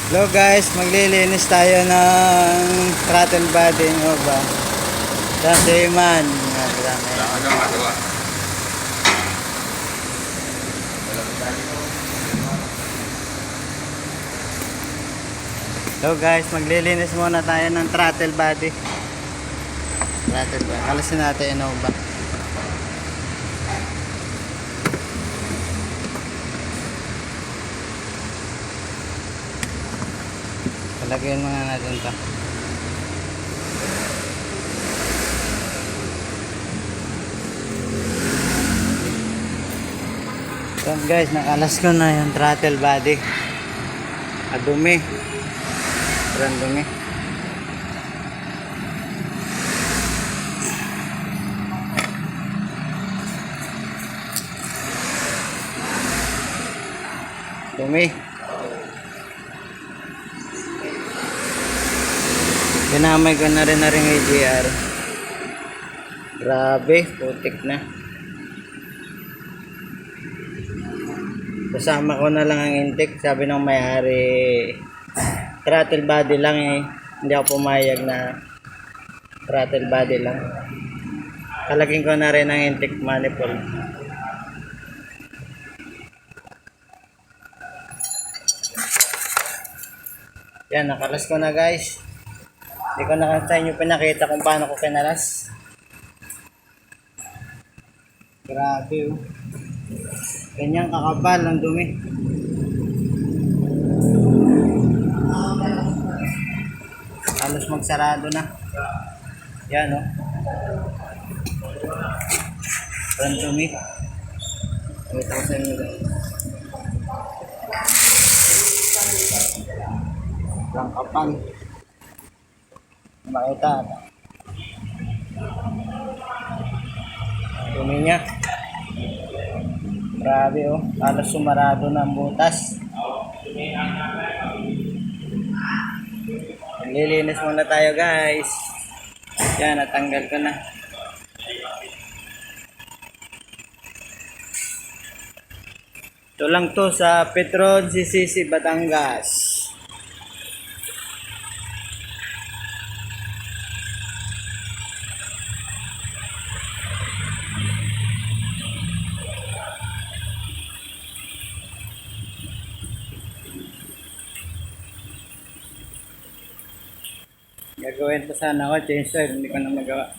Hello guys, maglilinis tayo ng throttle body nyo ba? Sa man. Wala ka nang magawa. Hello guys, maglilinis muna tayo ng throttle body. Throttle body. Kalasin natin ano ba? Palagyan muna natin ito. So guys, nakalas ko na yung throttle body. Dumi. Sobrang dumi. Dumi. Ginamay ko na rin AGR. Grabe, putik na. Kasama ko na lang ang intake. Sabi ng may-ari, throttle body lang eh. Hindi ako pumayag na throttle body lang. Kalagin ko na rin ang intake manifold. Yan, nakalas ko na guys. Hindi ko na sa inyo pinakita kung paano ko kinalas. Grabe oh. Ganyan kakapal ang dumi. Halos magsarado na. Yan oh. Ang dumi. Wait ako sa inyo guys. Lang kapal. Makita. Dumi niya. Grabe oh, halos sumarado na ang butas. Lilinis muna tayo guys. Yan, natanggal ko na. Ito lang to sa Petron CCC Batangas. Gagawin pa sana ako, change oil, hindi ko na magawa.